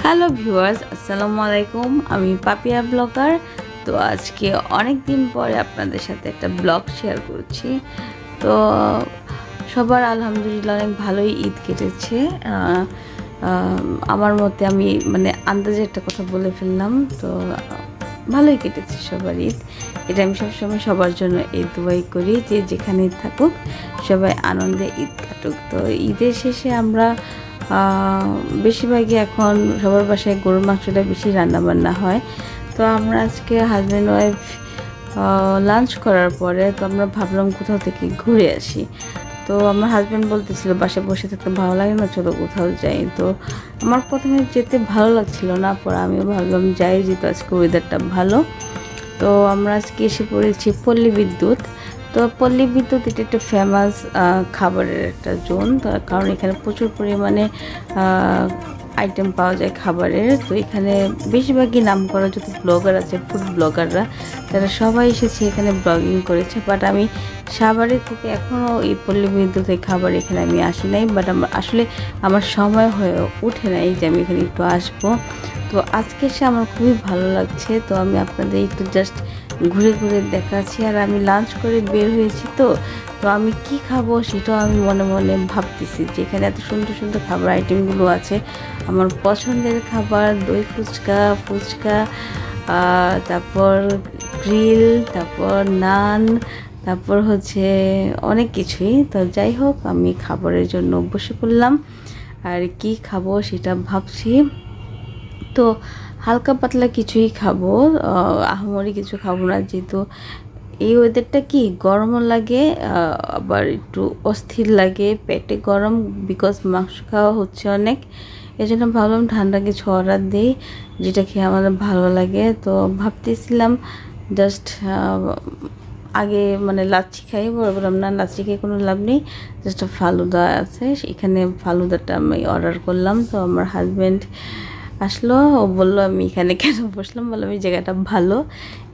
Hello viewers, আসসালামু আলাইকুম। আমি পাপিয়া ব্লগার। তো আজকে অনেক দিন পরে আপনাদের সাথে একটা ব্লগ শেয়ার করছি। তো সবার আলহামদুলিল্লাহ অনেক ভালোই ঈদ কেটেছে। আমার মতে আমি আন্দাজে একটা কথা বলে ফেললাম। তো ভালোই কেটেছে সবার ঈদ। এটা আমি সবসময় সবার জন্য এই দোয়াই করি যে যেখানেই থাকুক সবাই আনন্দে ঈদ কাটুক। তো ঈদের শেষে আমরা বেশিরভাগই এখন সবার বাসায় গরুর মাংসটা বেশি রান্নাবান্না হয়। তো আমরা আজকে হাজব্যান্ড ওয়াইফ লাঞ্চ করার পরে তো আমরা ভাবলাম কোথাও থেকে ঘুরে আসি। তো আমার হাজব্যান্ড বলতেছিল বাসায় বসে থাকতে ভালো লাগে না, চলো কোথাও যাই। তো আমার প্রথমে যেতে ভালো লাগছিল না, পরে আমিও ভাবলাম যাই, যেহেতু আজকে ওয়েদারটা ভালো। তো আমরা আজকে এসে পড়েছি পল্লী বিদ্যুৎ। তো পল্লী বিদ্যুৎ এটা একটা ফেমাস খাবারের একটা জোন, কারণ এখানে প্রচুর পরিমাণে আইটেম পাওয়া যায় খাবারের। তো এখানে বেশিরভাগই নাম করা যত ব্লগার আছে, ফুড ব্লগাররা, তারা সবাই এসেছে এখানে ব্লগিং করেছে। বাট আমি সাভারে থেকে এখনও এই পল্লী বিদ্যুতের খাবার এখানে আমি আসি নাই। বাট আমার সময় হয়ে ওঠে নাই যে আমি এখানে একটু আসবো। তো আজকে এসে আমার খুবই ভালো লাগছে। তো আমি আপনাদের একটু জাস্ট ঘুরে ঘুরে দেখাচ্ছি। আর আমি লাঞ্চ করে বের হয়েছি। তো আমি কি খাবো সেটাও আমি মনে মনে ভাবতেছি যে এখানে এত সুন্দর সুন্দর খাবার আইটেমগুলো আছে। আমার পছন্দের খাবার দই ফুচকা, তারপর গ্রিল, তারপর নান, তারপর হচ্ছে অনেক কিছুই। তো যাই হোক, আমি খাবারের জন্য বসে পড়লাম। আর কি খাবো সেটা ভাবছি। তো হালকা পাতলা কিছুই খাবো, আহামরি কিছু খাবো না, যেহেতু এই ওয়েদারটা কি গরমও লাগে, আবার একটু অস্থির লাগে, পেটে গরম, বিকজ মাংস খাওয়া হচ্ছে অনেক। এই জন্য ভাবলাম ঠান্ডা কিছু অর্ডার দিই, যেটা খেয়ে আমাদের ভালো লাগে। তো ভাবতেছিলাম জাস্ট আগে লাচ্ছি খাই, বললাম না লাচ্ছি খেয়ে কোনো লাভ নেই, জাস্ট ফালুদা আছে, এখানে ফালুদাটা আমি অর্ডার করলাম। তো আমার হাজব্যান্ড আসলো, ও বললো আমি এখানে কেন বসলাম, বললাম এই জায়গাটা ভালো,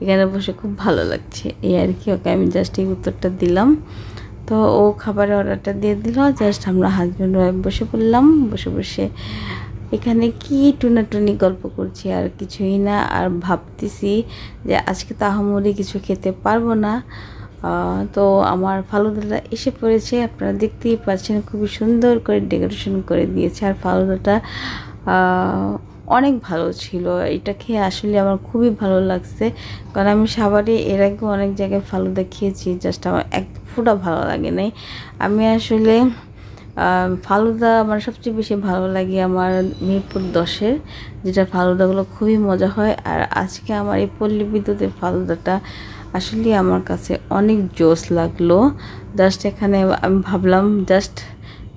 এখানে বসে খুব ভালো লাগছে, এই আর কি। ওকে আমি জাস্ট এই উত্তরটা দিলাম। তো ও খাবারের অর্ডারটা দিয়ে দিল, জাস্ট আমরা হাজব্যান্ড ওয়াইফ বসে পড়লাম। বসে এখানে কি টুনাটুনি গল্প করছি, আর কিছুই না। আর ভাবতেছি যে আজকে তো আহামরি কিছু খেতে পারবো না। তো আমার ফালুদাটা এসে পড়েছে, আপনারা দেখতেই পাচ্ছেন, খুবই সুন্দর করে ডেকোরেশন করে দিয়েছে। আর ফালুদাটা অনেক ভালো ছিল, এটা খেয়ে আসলে আমার খুবই ভালো লাগছে। কারণ আমি সাভারে এর আগে অনেক জায়গায় ফালুদা খেয়েছি, জাস্ট আমার এক ফুটা ভালো লাগে নাই। আমি আসলে ফালুদা আমার সবচেয়ে বেশি ভালো লাগে আমার মিরপুর 10-এর, যেটা ফালুদাগুলো খুবই মজা হয়। আর আজকে আমার এই পল্লী বিদ্যুতের ফালুদাটা আসলে আমার কাছে অনেক জোস লাগলো। জাস্ট এখানে আমি ভাবলাম জাস্ট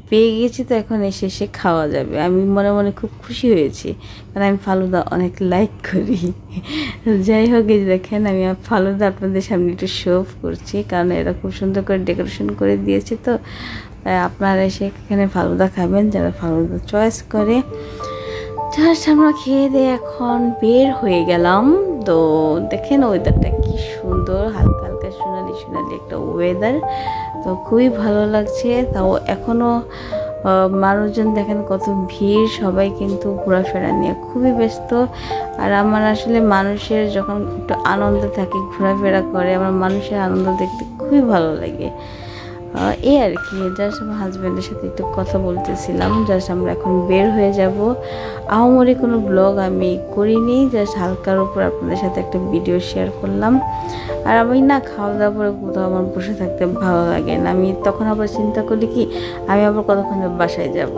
পেয়ে গেছি, তো এখন এসে খাওয়া যাবে। আমি মনে মনে খুব খুশি হয়েছি, কারণ আমি ফালুদা অনেক লাইক করি। যাই হোক, এই দেখেন আমি ফালুদা আপনাদের সামনে একটু শো অফ করছি, কারণ এরা খুব সুন্দর করে ডেকোরেশন করে দিয়েছে। তো আপনারা এসে এখানে ফালুদা খাবেন যারা ফালুদা চয়েস করে। জাস্ট আমরা খেয়ে দিয়ে এখন বের হয়ে গেলাম। তো দেখেন ওয়েদারটা কি সুন্দর, হালকা হালকা সোনালি সোনালি একটা ওয়েদার। তো খুবই ভালো লাগছে। তাও এখনও মানুষজন দেখেন কত ভিড়, সবাই কিন্তু ঘোরাফেরা নিয়ে খুবই ব্যস্ত। আর আমার আসলে মানুষের যখন একটু আনন্দ থাকে, ঘোরাফেরা করে, আমার মানুষের আনন্দ দেখতে খুবই ভালো লাগে। এই আর কি, জাস্ট আমার হাজব্যান্ডের সাথে একটু কথা বলতেছিলাম। জাস্ট আমরা এখন বের হয়ে যাব। আহামরি কোনো ব্লগ আমি করিনি, জাস্ট হালকার উপর আপনাদের সাথে একটা ভিডিও শেয়ার করলাম। আর আমি না খাওয়া দাওয়ার পরে কোথাও আমার বসে থাকতে ভালো লাগে না। আমি তখন আবার চিন্তা করি কি আমি আবার কতক্ষণ বাসায় যাব।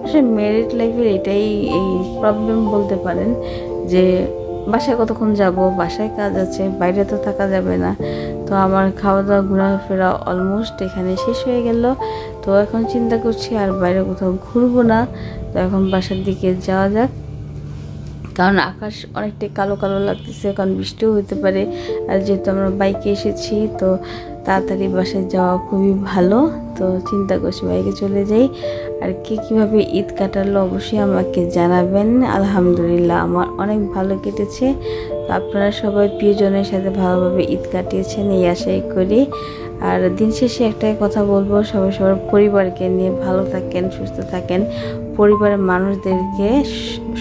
আসলে ম্যারিড লাইফের এটাই এই প্রবলেম বলতে পারেন, যে বাসায় কতক্ষণ যাব, বাসায় কাজ আছে, বাইরে তো থাকা যাবে না। তো আমার খাওয়া দাওয়া ঘোরাফেরা অলমোস্ট এখানে শেষ হয়ে গেল। তো এখন চিন্তা করছি আর বাইরে কোথাও ঘুরবো না। তো এখন বাসার দিকে যাওয়া যাক, কারণ আকাশ অনেকটাই কালো কালো লাগতেছে, কারণ বৃষ্টিও হতে পারে। আর যেহেতু আমরা বাইকে এসেছি, তো তাড়াতাড়ি বাসায় যাওয়া খুবই ভালো। তো চিন্তা করছি বাইকে চলে যাই। আর কে কীভাবে ঈদ কাটালো অবশ্যই আমাকে জানাবেন। আলহামদুলিল্লাহ আমার অনেক ভালো কেটেছে। তো আপনারা সবাই প্রিয়জনের সাথে ভালোভাবে ঈদ কাটিয়েছেন এই আশাই করি। আর দিন শেষে একটাই কথা বলবো, সবাই সবার পরিবারকে নিয়ে ভালো থাকেন, সুস্থ থাকেন। পরিবারের মানুষদেরকে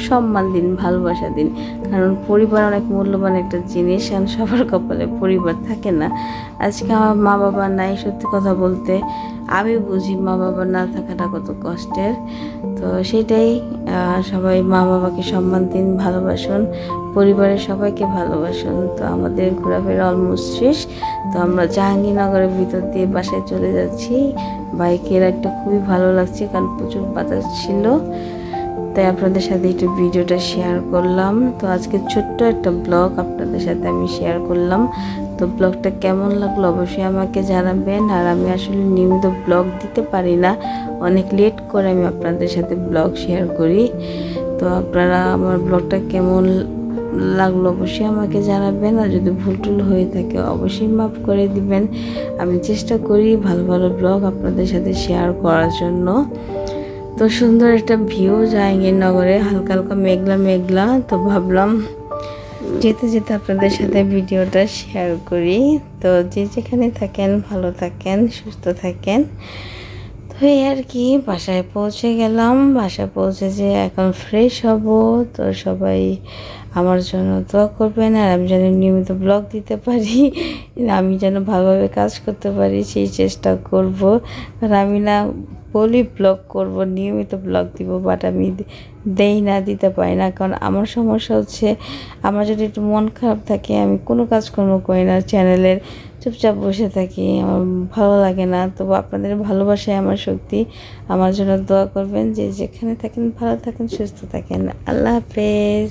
সম্মান দিন, ভালোবাসা দিন, কারণ পরিবার অনেক মূল্যবান একটা জিনিস, কারণ সবার কপালে পরিবার থাকে না। আজকে আমার মা বাবা নাই, সত্যি কথা বলতে আমি বুঝি মা বাবা না থাকাটা কত কষ্টের। তো সেটাই, সবাই মা বাবাকে সম্মান দিন, ভালোবাসুন, পরিবারের সবাইকে ভালোবাসুন। তো আমাদের ঘোরাফেরা অলমোস্ট শেষ। তো আমরা জাহাঙ্গীরনগরের ভিতর দিয়ে বাসায় চলে যাচ্ছি। বাইকের একটা খুবই ভালো লাগছে, কারণ প্রচুর বাতাস ছিল, তাই আপনাদের সাথে একটু ভিডিওটা শেয়ার করলাম। তো আজকে ছোট্ট একটা ব্লগ আপনাদের সাথে আমি শেয়ার করলাম। তো ব্লগটা কেমন লাগলো অবশ্যই আমাকে জানাবেন। আর আমি আসলে নিয়মিত ব্লগ দিতে পারি না, অনেক লেট করে আমি আপনাদের সাথে ব্লগ শেয়ার করি। তো আপনারা আমার ব্লগটা কেমন লাগলো অবশ্যই আমাকে জানাবেন। আর যদি ভুল টুল হয়ে থাকে অবশ্যই মাফ করে দিবেন। আমি চেষ্টা করি ভালো ভালো ব্লগ আপনাদের সাথে শেয়ার করার জন্য। তো সুন্দর একটা ভিউ জাহাঙ্গীরনগরে, হালকা হালকা মেঘলা মেঘলা। তো ভাবলাম যেতে যেতে আপনাদের সাথে ভিডিওটা শেয়ার করি। তো যে যেখানে থাকেন ভালো থাকেন, সুস্থ থাকেন। তো এই আর কি, বাসায় পৌঁছে গেলাম। বাসায় পৌঁছে যে এখন ফ্রেশ হব। তো সবাই আমার জন্য দোয়া করবেন, আর আমি যেন নিয়মিত ব্লগ দিতে পারি, আমি যেন ভালোভাবে কাজ করতে পারি সেই চেষ্টা করব। কারণ আমি না বলি ব্লগ করব, নিয়মিত ব্লগ দিব, বাট আমি দেই না, দিতে পারি না। কারণ আমার সমস্যা হচ্ছে, আমার যদি একটু মন খারাপ থাকে আমি কোনো কাজকর্ম করি না, চ্যানেলের চুপচাপ বসে থাকি, আমার ভালো লাগে না। তবু আপনাদের ভালোবাসায় আমার শক্তি। আমার জন্য দোয়া করবেন, যে যেখানে থাকেন ভালো থাকেন, সুস্থ থাকেন। আল্লাহ হাফেজ।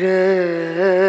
Ra